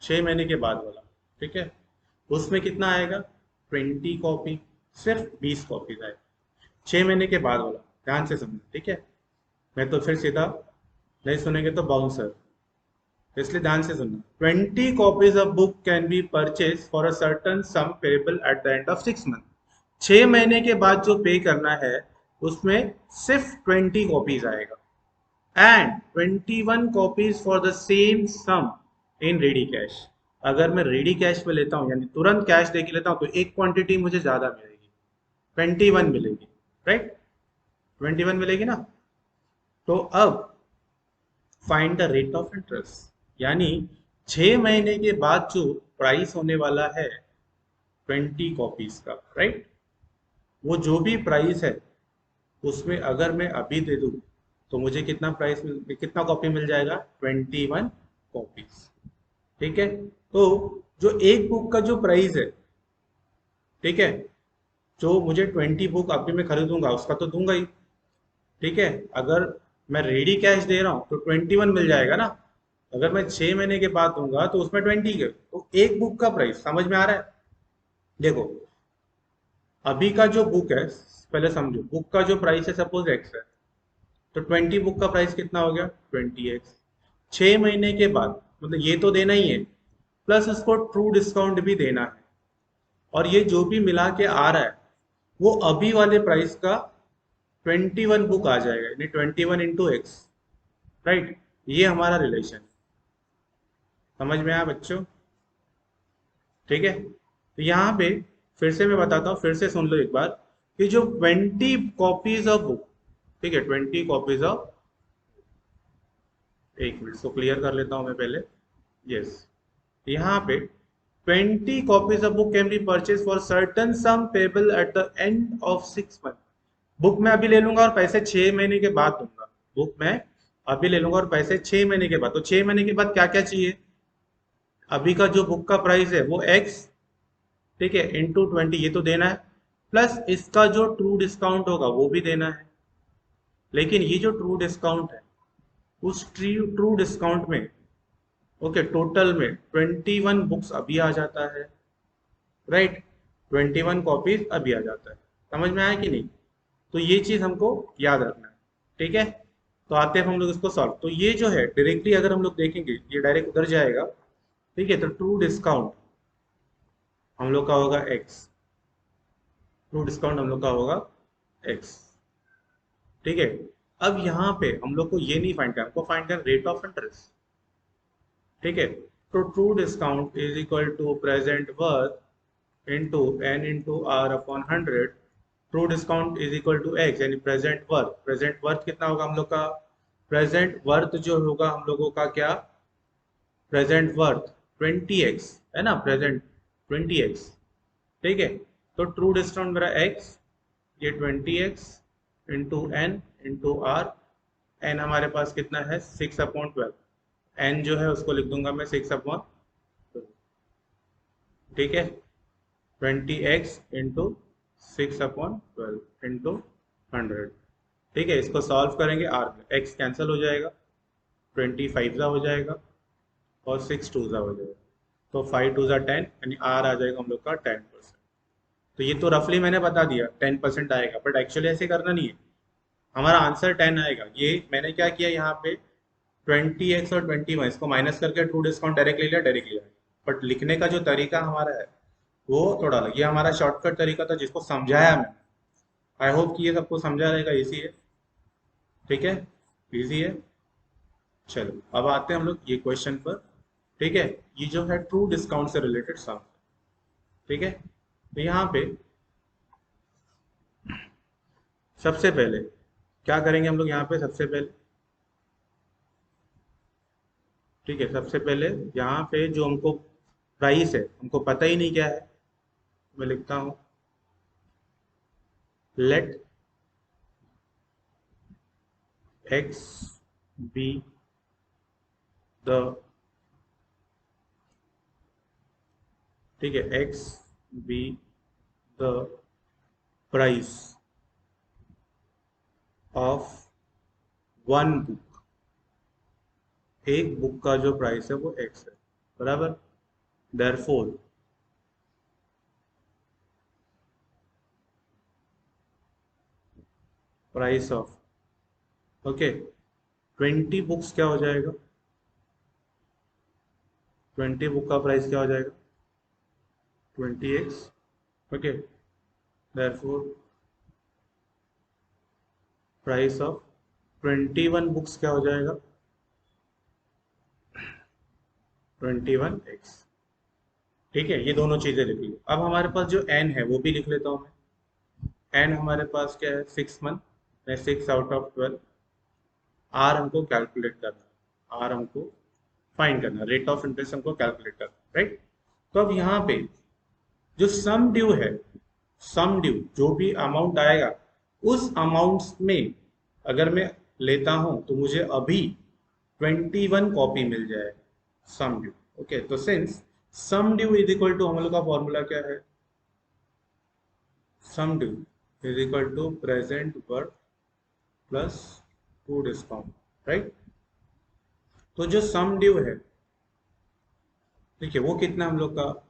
Speaker 1: 6 महीने के बाद वाला, ठीक है, उसमें कितना आएगा 20 कॉपी, सिर्फ 20 कॉपीज आए 6 महीने के बाद वाला, ध्यान से समझो, ठीक है। मैं तो फिर सीधा नहीं सुनेंगे तो बाउंसर, इसलिए ध्यान से सुनना, 20 copies of book can be purchase for a certain some payable at the end of 6 month, 6 महीने के बाद जो पे करना है उसमें सिर्फ 20 कॉपीज आएगा, and 21 copies for the same sum in ready cash. अगर मैं रेडी कैश में लेता हूँ यानी तुरंत कैश दे के लेता हूँ तो एक क्वांटिटी मुझे ज्यादा मिलेगी, 21 मिलेगी, राइट, 21 मिलेगी ना। तो अब find the rate of interest, यानी 6 महीने के बाद जो प्राइस होने वाला है 20 कॉपीज का, राइट। वो जो भी प्राइस है उसमें अगर मैं अभी दे दूं तो मुझे कितना कॉपी मिल जाएगा, 21 कॉपीज। ठीक है। तो जो एक बुक का जो प्राइस है, ठीक है, जो मुझे 20 बुक अभी मैं खरीदूंगा उसका तो दूंगा ही। ठीक है। अगर मैं रेडी कैश दे रहा हूँ तो 21 मिल जाएगा ना। अगर मैं 6 महीने के बाद दूंगा तो उसमें 20 के, तो एक बुक का प्राइस समझ में आ रहा है। देखो, अभी का जो बुक है, पहले समझो, बुक का जो प्राइस है सपोज एक्स है, तो 20 बुक का प्राइस कितना हो गया, 20x। 6 महीने के बाद मतलब ये तो देना ही है, प्लस उसको ट्रू डिस्काउंट भी देना है, और ये जो भी मिला के आ रहा है वो अभी वाले प्राइस का 21 बुक आ जाएगा, यानी 21 इंटू एक्स, राइट। ये हमारा रिलेशन, समझ में आया बच्चों। ठीक है। तो यहाँ पे फिर से मैं बताता हूँ, फिर से सुन लो एक बार, कि जो 20 कॉपीज ऑफ बुक, ठीक है, 20 कॉपीज ऑफ, एक मिनट इसको क्लियर कर लेता हूँ मैं पहले। यस, यहाँ पे 20 copies of book can be purchase for certain some payable at the end of 6 month. Book मैं अभी ले लूंगा और पैसे 6 महीने के बाद दूंगा। बुक मैं अभी ले लूंगा और पैसे 6 महीने के बाद, तो 6 महीने के बाद क्या क्या चाहिए, अभी का जो बुक का प्राइस है वो एक्स, ठीक है, इंटू 20 ये तो देना है, प्लस इसका जो ट्रू डिस्काउंट होगा वो भी देना है। लेकिन ये जो ट्रू डिस्काउंट है, उस ट्रू डिस्काउंट में, ओके, टोटल में 21 बुक्स अभी आ जाता है, राइट। 21 कॉपीज अभी आ जाता है। समझ में आया कि नहीं। तो ये चीज हमको याद रखना है। ठीक है। तो आते हैं हम लोग इसको सॉल्व। तो ये जो है डायरेक्टली अगर हम लोग देखेंगे ये डायरेक्ट उधर जाएगा। ठीक है। तो ट्रू डिस्काउंट हम लोग का होगा एक्स, ट्रू डिस्काउंट हम लोग का होगा एक्स। ठीक है। अब यहाँ पे हम लोग को ये नहीं फाइंड करना, हमको फाइंड करना रेट ऑफ इंटरेस्ट। ठीक है। तो true discount is equal to present worth into N into are upon 100। True discount is equal to X, यानी प्रेजेंट वर्थ। प्रेजेंट वर्थ कितना होगा हम लोग का, प्रेजेंट वर्थ जो होगा हम लोगों का क्या, प्रेजेंट वर्थ 20x है ना, प्रेजेंट 20x। ठीक है। तो ट्रू डिस्काउंट मेरा x, ये 20x into N into R. N हमारे पास कितना है, 6/12। एन जो है उसको लिख दूंगा मैं 6/12। ठीक है। 20x into 6/12 into 100। ठीक है। इसको सॉल्व करेंगे, आर में एक्स कैंसिल हो जाएगा, 25 ज़ा हो जाएगा और 6 2 ज़ा हो जाएगा। तो 5 2 ज़ा 10, यानी आर आ जाएगा हम लोग का 10%। तो ये तो रफली मैंने बता दिया 10% आएगा, बट एक्चुअली ऐसे करना नहीं है। हमारा आंसर 10 आएगा। ये मैंने क्या किया यहाँ पे, 20x और 21 इसको माइनस करके ट्रू डिस्काउंट डायरेक्ट ले लिया, डायरेक्ट लिया। बट लिखने का जो तरीका हमारा है वो थोड़ा अलग, ये हमारा शॉर्टकट तरीका था जिसको समझाया मैंने। आई होप कि ये सबको समझा रहेगा, इजी है। ठीक है, इजी है। चलो अब आते हैं हम लोग ये क्वेश्चन पर। ठीक है। ये जो है ट्रू डिस्काउंट से रिलेटेड सम। ठीक है। तो यहाँ पे सबसे पहले क्या करेंगे हम लोग, यहाँ पे सबसे पहले, ठीक है, सबसे पहले यहाँ पे जो हमको प्राइस है हमको पता ही नहीं क्या है, मैं लिखता हूँ लेट एक्स बी द, ठीक है, x be the price of one book. एक बुक का जो प्राइस है वो एक्स है, बराबर। Therefore price of, okay, 20 books क्या हो जाएगा, 20 बुक का प्राइस क्या हो जाएगा, 20x। Okay. Therefore price of 21 books क्या हो जाएगा, 21x। ठीक है। ये दोनों चीजें लिख ली। अब हमारे पास जो n है वो भी लिख लेता हूँ मैं। n हमारे पास क्या है, 6 मंथ, मैं 6/12। आर हमको कैलकुलेट करना, आर हमको फाइंड करना, रेट ऑफ इंटरेस्ट हमको कैलकुलेट करना, राइट। तो अब यहाँ पे जो सम ड्यू है, सम ड्यू जो भी अमाउंट आएगा उस अमाउंट्स में अगर मैं लेता हूं तो मुझे अभी 21 कॉपी मिल जाएगा सम ड्यू। ओके, तो since sum due is equal to, हम लोग का फॉर्मूला क्या है, sum due is equal to present worth plus to discount, right. तो जो सम ड्यू है, देखिए वो कितना हम लोग का,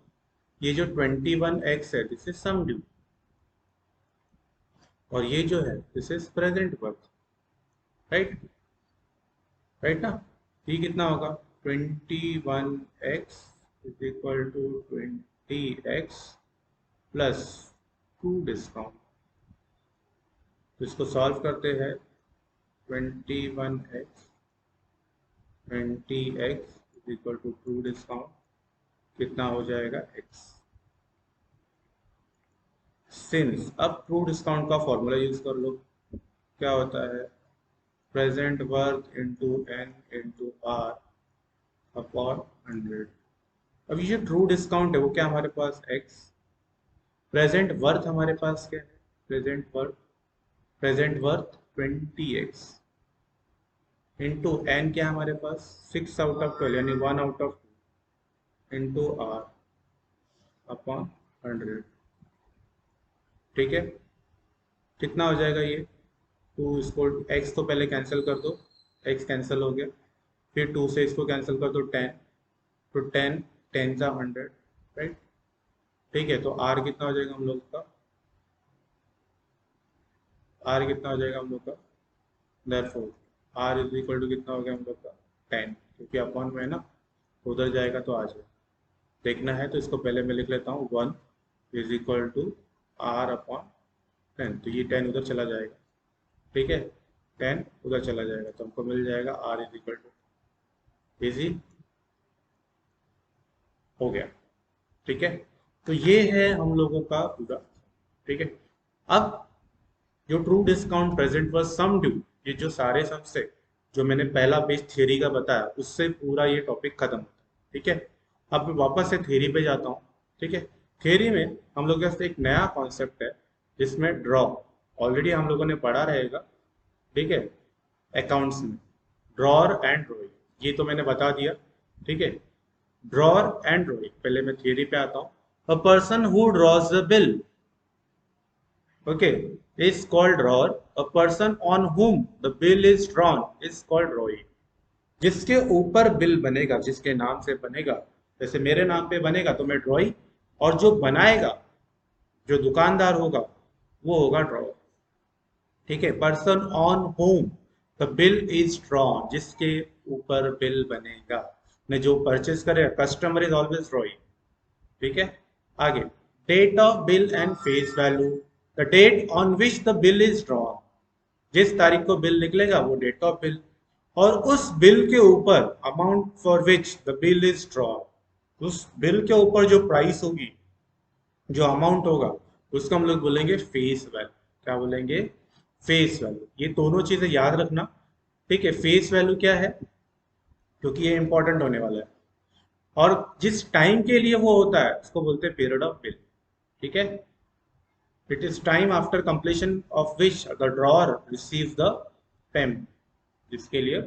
Speaker 1: ये जो 21x है दिस इज सम ड्यू, और ये जो है this is present worth, right, right ना। ये कितना होगा, 21x is equal to 20x plus 2 discount. तो इसको सॉल्व करते हैं, 21x 20x is equal to 2 discount, कितना हो जाएगा x। सिंस अब ट्रू डिस्काउंट का फॉर्मूला यूज कर लो, क्या होता है, present worth into N into are upon 100। अब ये जो ट्रू डिस्काउंट है वो क्या हमारे पास x, प्रेजेंट वर्थ हमारे पास क्या है, present worth 20x into N क्या है हमारे पास 6 आउट ऑफ 12 यानी 1 out of 2 into are upon 100। ठीक है, कितना हो जाएगा ये, 2 इसको x तो पहले कैंसिल कर दो, x कैंसिल हो गया, फिर 2 से इसको कैंसिल कर दो 10, तो 10 10 सा 100, राइट। ठीक है, तो r कितना हो जाएगा हम लोग का, r कितना हो जाएगा हम लोग का, therefore r is equal to कितना हो गया हम लोग का 10, क्योंकि अपॉन में है ना, उधर जाएगा तो आ जाएगा, देखना है तो इसको पहले मैं लिख लेता हूँ 1 is equal to r upon 10, तो ये 10 उधर चला जाएगा, ठीक है, 10 उधर चला जाएगा तो हमको मिल जाएगा r is equal to, easy हो गया। ठीक है, तो ये है हम लोगों का पूरा। ठीक है, अब जो true discount present worth sum due, ये जो सारे सम से जो मैंने पहला बेस थियरी का बताया उससे पूरा ये टॉपिक खत्म होता है। ठीक है, अब मैं वापस से थियरी पे जाता हूँ। ठीक है, थियरी में हम लोग के पास एक नया कॉन्सेप्ट है जिसमें ड्रॉ, ऑलरेडी हम लोगों ने पढ़ा रहेगा, ठीक है, अकाउंट्स में ड्रॉर एंड ड्रॉइंग, ये तो मैंने बता दिया। ठीक है, ड्रॉर एंड ड्रॉइंग, पहले मैं थियरी पे आता हूँ। A person who draws the bill, okay, is called drawer. A person on whom the bill is drawn is called drawee. जिसके ऊपर बिल बनेगा, जिसके नाम से बनेगा, जैसे मेरे नाम पे बनेगा तो मैं ड्रॉई, और जो बनाएगा जो दुकानदार होगा वो होगा ड्रॉवर। ठीक है, person on home the bill is drawn, जिसके ऊपर बिल बनेगा, ने जो परचेज करेगा, कस्टमर इज ऑलवेज ड्रॉई। ठीक है, आगे date of bill and face value, the date on which the bill is drawn, जिस तारीख को बिल निकलेगा वो डेट ऑफ बिल, और उस बिल के ऊपर amount for which the bill is drawn, उस बिल के ऊपर जो प्राइस होगी, जो अमाउंट होगा, उसको हम लोग बोलेंगे फेस वैल्यू। क्या बोलेंगे, फेस वैल्यू। ये दोनों चीजें याद रखना। ठीक है, फेस वैल्यू क्या है, क्योंकि ये इंपॉर्टेंट होने वाला है, और जिस टाइम के लिए वो होता है उसको बोलते हैं पीरियड ऑफ बिल। ठीक है, it is time after completion of which the drawer receives the payment, जिसके लिए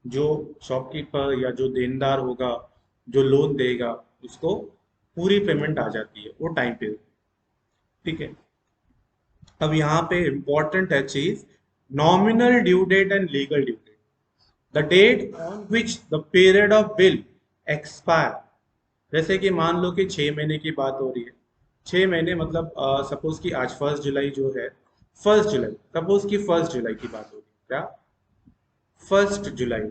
Speaker 1: जो शॉपकीपर या जो देनदार होगा, जो लोन देगा, उसको पूरी पेमेंट आ जाती है वो टाइम पे। ठीक है, अब यहाँ पे इंपॉर्टेंट है चीज, nominal due date and legal due date, the date on which the period of bill expire. जैसे कि मान लो कि 6 महीने की बात हो रही है, 6 महीने मतलब सपोज कि आज 1 जुलाई जो है, 1 जुलाई, सपोज कि 1 जुलाई की बात होगी, क्या 1 जुलाई।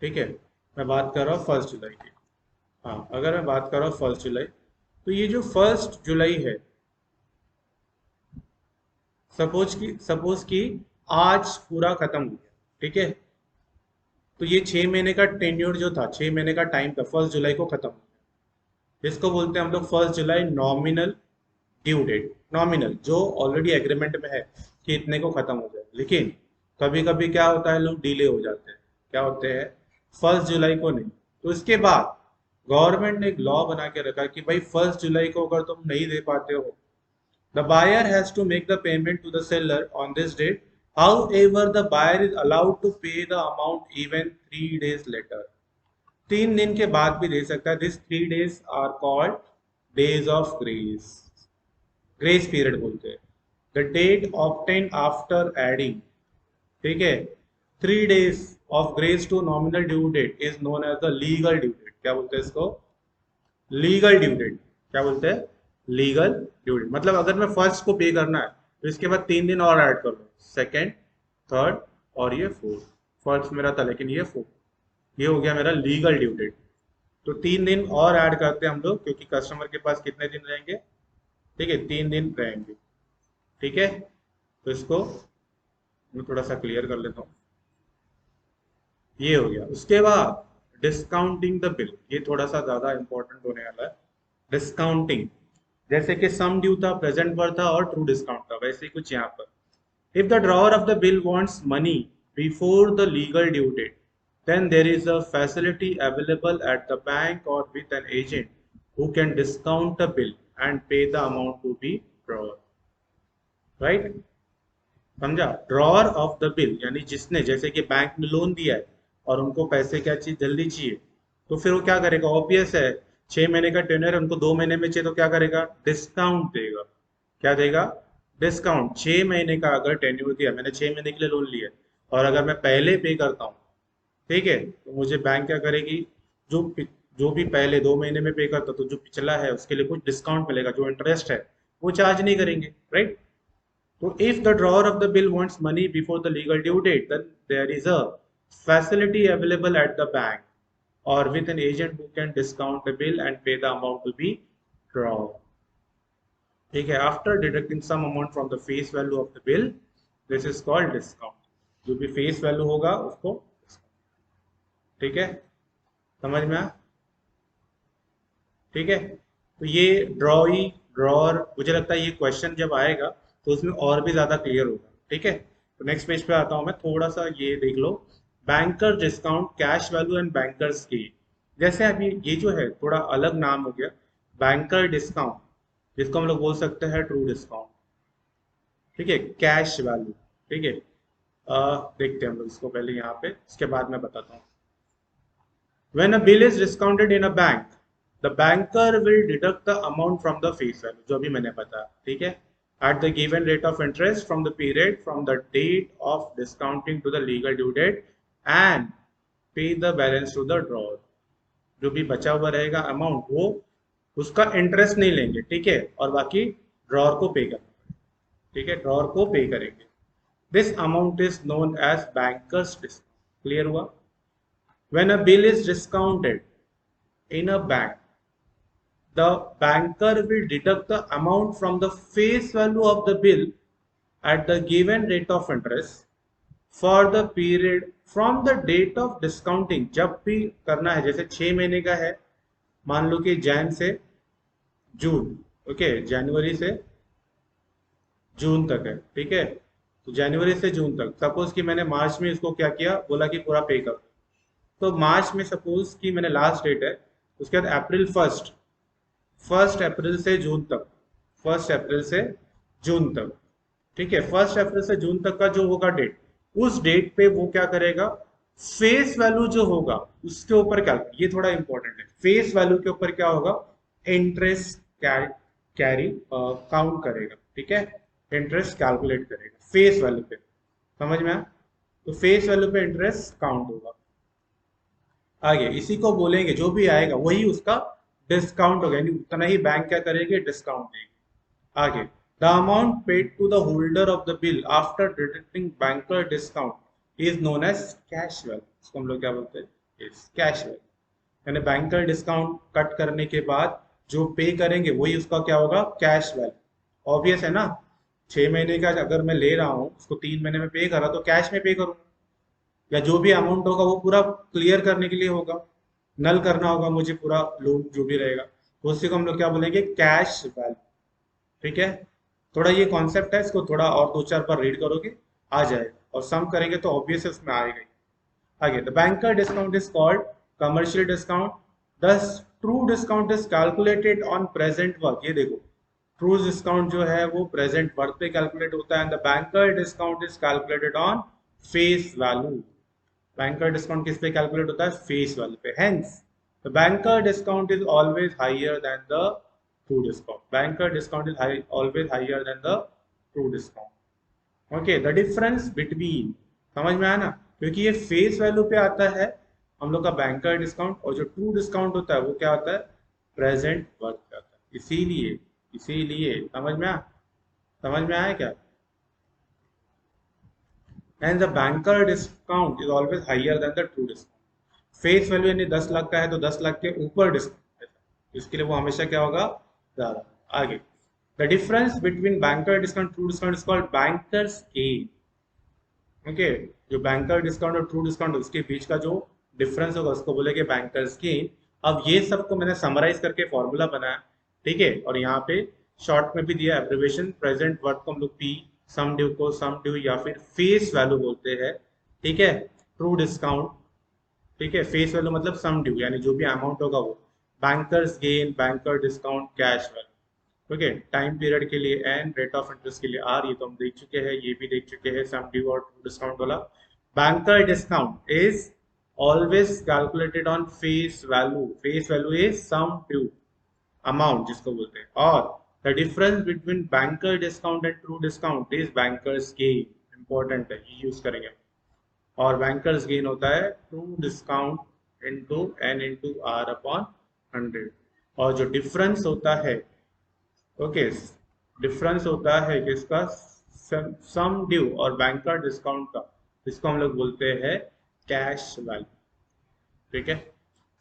Speaker 1: ठीक है, मैं बात कर रहा हूँ 1 जुलाई की। हाँ, अगर मैं बात कर रहा हूँ 1 जुलाई, तो ये जो 1 जुलाई है, सपोज कि आज पूरा खत्म हो गया। ठीक है, तो ये 6 महीने का टेन्योर जो था, 6 महीने का टाइम था, 1 जुलाई को खत्म, जिसको बोलते हैं हम लोग 1 जुलाई नॉमिनल ड्यू डेट। नॉमिनल जो ऑलरेडी एग्रीमेंट में है कि इतने को खत्म हो जाए, लेकिन कभी कभी क्या होता है, लोग डिले हो जाते हैं, क्या होते हैं, 1 जुलाई को नहीं, तो इसके बाद गवर्नमेंट ने एक लॉ बना के रखा कि भाई 1 जुलाई को अगर तुम नहीं दे पाते हो, the buyer has to make the payment to the seller on this date. However, the buyer is allowed to pay the amount even 3 days later. 3 दिन के बाद भी दे सकता है. These 3 days are called days of grace. Grace period बोलते हैं. The date obtained after adding, ठीक है, 3 days of grace to nominal due date is known as the legal due date. क्या बोलते हैं इसको? Legal due date. क्या बोलते हैं? Legal due date. मतलब अगर मैं फर्स्ट को पे करना है तो इसके बाद 3 दिन और ऐड कर लो, सेकेंड, थर्ड और ये फोर्थ. फर्स्ट मेरा था लेकिन ये फोर्थ, ये हो गया मेरा लीगल ड्यू डेट. तो 3 दिन और ऐड करते हैं हम लोग, क्योंकि कस्टमर के पास कितने दिन रहेंगे? ठीक है, 3 दिन रहेंगे. ठीक है, तो इसको मैं थोड़ा सा क्लियर कर लेता हूँ. ये हो गया. उसके बाद डिस्काउंटिंग द बिल, ये थोड़ा सा ज्यादा इंपॉर्टेंट होने वाला है. डिस्काउंटिंग, जैसे कि सम ड्यू था, प्रेजेंट पर था और ट्रू डिस्काउंट था, वैसे ही कुछ यहाँ पर. If the drawer of the bill wants money before the legal due date, then there is a facility available at the bank or with an agent who can discount the bill and pay the amount to be drawer. Right? समझा? Drawer of the bill यानी जिसने, जैसे कि bank में loan दिया है और उनको पैसे क्या चाहिए, जल्दी चाहिए, तो फिर वो क्या करेगा? ऑब्वियस है, 6 महीने का टेन्योर है, उनको 2 महीने में चाहिए तो क्या करेगा? डिस्काउंट देगा. क्या देगा? डिस्काउंट. 6 महीने का अगर टेन्योर दिया, मैंने 6 महीने के लिए लोन लिया और अगर मैं पहले पे करता हूँ, ठीक है, तो मुझे बैंक क्या करेगी? जो जो भी पहले 2 महीने में पे करता तो जो पिछला है उसके लिए कुछ डिस्काउंट मिलेगा, जो इंटरेस्ट है वो चार्ज नहीं करेंगे. Right? So if the drawer of the bill wants money before the legal due date, then there is a facility available at the bank or with an agent who can discount the bill and pay the amount to be drawn. ठीक है, after deducting some amount from the face value of the bill, this is called discount. जो भी face value होगा उसको, ठीक है, समझ में आया? ठीक है, तो ये ड्रॉर, मुझे लगता है ये क्वेश्चन जब आएगा तो उसमें और भी ज्यादा क्लियर होगा. ठीक है, तो नेक्स्ट पेज पे आता हूं मैं. थोड़ा सा ये देख लो, banker discount, cash value and bankers की. जैसे अभी ये जो है थोड़ा अलग नाम हो गया, बैंकर डिस्काउंट, जिसको हम लोग बोल सकते हैं ट्रू डिस्काउंट. ठीक है, कैश वैल्यू. ठीक है, देखते हैं हम लोग इसको पहले यहाँ पे, इसके बाद मैं बताता हूँ. When a bill is discounted in a bank, the banker will deduct the amount from the face value, जो भी मैंने बताया. ठीक है, at the given rate of interest from the period from the date of discounting to the legal due date and pay the balance to the drawer. जो भी बचा हुआ रहेगा अमाउंट, वो उसका इंटरेस्ट नहीं लेंगे. ठीक है, और बाकी ड्रॉर को पे करेंगे. ठीक है, ड्रॉर को पे करेंगे. This amount is known as banker's discount. Clear हुआ? When a bill is discounted in a bank, the banker will deduct the amount from the face value of the bill at the given rate of interest for the period from the date of discounting. जब भी करना है, जैसे 6 महीने का है, मान लो कि जैन से जून, ओके, जनवरी से जून तक है. ठीक है, तो जनवरी से जून तक, सपोज कि मैंने मार्च में इसको क्या किया, बोला कि पूरा पे कर. तो मार्च में सपोज कि मैंने लास्ट डेट है, उसके बाद अप्रैल 1 अप्रैल से जून तक, 1 अप्रैल से जून तक. ठीक है, 1 अप्रैल से जून तक का जो होगा डेट, उस डेट पे वो क्या करेगा? फेस वैल्यू जो होगा उसके ऊपर क्या, ये थोड़ा इंपॉर्टेंट है, फेस वैल्यू के ऊपर क्या होगा? इंटरेस्ट कैरी काउंट करेगा. ठीक है, इंटरेस्ट कैलकुलेट करेगा फेस वैल्यू पे. समझ में आया? तो फेस वैल्यू पे इंटरेस्ट काउंट होगा. आगे इसी को बोलेंगे, जो भी आएगा वही उसका डिस्काउंट होगा, यानी उतना ही बैंक क्या करेगी? डिस्काउंट देगी. आगे, the amount paid to the holder of the bill after deducting banker discount is known as cash value. इसको हम लोग क्या बोलते हैं? Cash value. यानी बैंकर डिस्काउंट कट करने के बाद जो पे करेंगे वही उसका क्या होगा? Cash value. ऑब्वियस है ना, 6 महीने का अगर मैं ले रहा हूँ, उसको 3 महीने में पे कर रहा, तो कैश में पे करूंगा, या जो भी अमाउंट होगा वो पूरा क्लियर करने के लिए होगा, नल करना होगा मुझे पूरा लोन जो भी रहेगा, तो उसी को हम लोग क्या बोलेंगे? Cash value. ठीक है, थोड़ा ये कॉन्सेप्ट है, इसको थोड़ा और 2-4 बार रीड करोगे आ जाएगा, और सम करेंगे तो ऑब्वियस उसमें आएगा. आगे, the banker discount is called commercial discount. Thus true discount is calculated on present work, ये देखो ट्रू डिस्काउंट जो है वो प्रेजेंट वर्क पे कैलकुलेट होता है, and the banker discount is calculated on face value. Banker discount किस पे कैलकुलेट होता है? फेस वैल्यू पे। Hence the banker discount is always higher than the true discount. Banker discount is always higher than the true discount. Okay, the difference between, समझ में आया ना? क्योंकि ये फेस वैल्यू पे आता है हम लोग का बैंकर डिस्काउंट, और जो ट्रू डिस्काउंट होता है वो क्या होता है? प्रेजेंट वर्क पे आता है। इसीलिए इसीलिए समझ में आया क्या? And the banker discount is always higher than the true discount. Face value यानी 10 लाख का है तो 10 लाख के ऊपर डिस्काउंट है, इसके लिए वो हमेशा क्या होगा? ज्यादा। आगे, the difference between banker discount true discount is called bankers gain. Okay, जो बैंकर डिस्काउंट और ट्रू डिस्काउंट उसके बीच का जो डिफरेंस होगा उसको बोलेंगे बैंकर्स गेन। अब ये सबको मैंने समराइज करके फॉर्मूला बनाया, ठीक है, और यहाँ पे शॉर्ट में भी दिया एब्रिविएशन। प्रेजेंट वर्क को हम लोग पी, सम ड्यू को सम ड्यू या फिर फेस वैल्यू बोलते हैं, ठीक है। ट्रू डिस्काउंट, ठीक है, फेस वैल्यू मतलब सम ड्यू यानी जो भी अमाउंट होगा वो। Bankers gain, banker discount, cash value. Okay, time period के लिए एन, रेट ऑफ इंटरेस्ट के लिए आर, ये तो हम देख चुके हैं, ये भी देख चुके हैं सम ड्यू और डिस्काउंट वाला। Banker discount is always calculated on face value. Face value is sum due amount जिसको बोलते हैं, और the difference between banker discount and true discount is banker's gain. Important है, ये यूज करेंगे। और बैंकर्स गेन होता है true discount into N into are upon 100। और जो डिफरेंस होता है, ओके, डिफरेंस होता है किसका? सम ड्यू और बैंकर डिस्काउंट का, इसको हम लोग बोलते हैं कैश वैल्यू, ठीक है।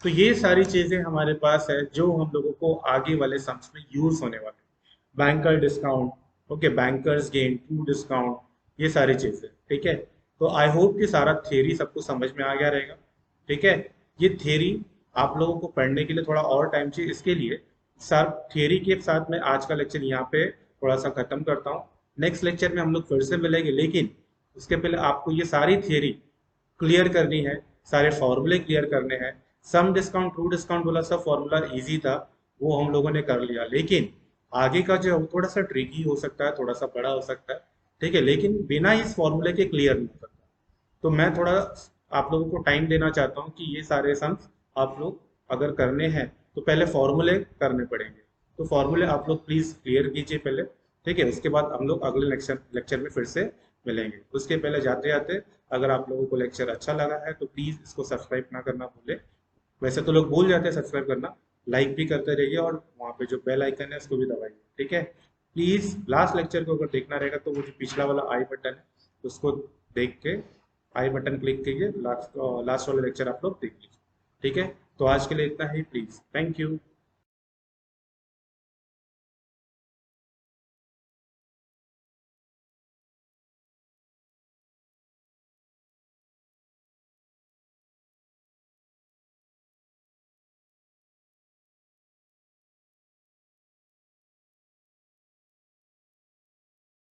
Speaker 1: तो ये सारी चीजें हमारे पास है जो हम लोगों को आगे वाले सम्स में यूज होने वाले। Banker discount, okay, bankers gain, true discount, ये सारी चीजें, ठीक है। तो आई होप कि सारा थ्योरी सबको समझ में आ गया रहेगा, ठीक है। ये थ्योरी आप लोगों को पढ़ने के लिए थोड़ा और टाइम चाहिए, इसके लिए सर थ्योरी के साथ मैं आज का लेक्चर यहाँ पे थोड़ा सा खत्म करता हूँ। नेक्स्ट लेक्चर में हम लोग फिर से मिलेंगे, लेकिन उसके पहले आपको ये सारी थ्योरी क्लियर करनी है, सारे फॉर्मूले क्लियर करने हैं। सम डिस्काउंट, ट्रू डिस्काउंट वाला सब फॉर्मूला इजी था, वो हम लोगों ने कर लिया, लेकिन आगे का जो है वो थोड़ा सा ट्रिकी हो सकता है, थोड़ा सा बड़ा हो सकता है, ठीक है, लेकिन बिना इस फॉर्मूले के क्लियर नहीं हो सकता। तो मैं थोड़ा आप लोगों को टाइम देना चाहता हूँ कि ये सारे सम्स आप लोग अगर करने हैं तो पहले फॉर्मूले करने पड़ेंगे। तो फॉर्मूले आप लोग प्लीज क्लियर कीजिए पहले, ठीक है। उसके बाद हम लोग अगले लेक्चर में फिर से मिलेंगे। उसके पहले जाते जाते अगर आप लोगों को लेक्चर अच्छा लगा है तो प्लीज इसको सब्सक्राइब ना करना भूले। वैसे तो लोग भूल जाते हैं सब्सक्राइब करना, लाइक भी करते रहिए, और वहाँ पे जो बेल आइकन है उसको भी दबाइए, ठीक है। प्लीज लास्ट लेक्चर को अगर देखना रहेगा तो वो जो पिछला वाला आई बटन है उसको देख के आई बटन क्लिक कीजिए, लास्ट वाला लेक्चर आप लोग देख लीजिए, ठीक है। तो आज के लिए इतना ही, प्लीज, थैंक यू।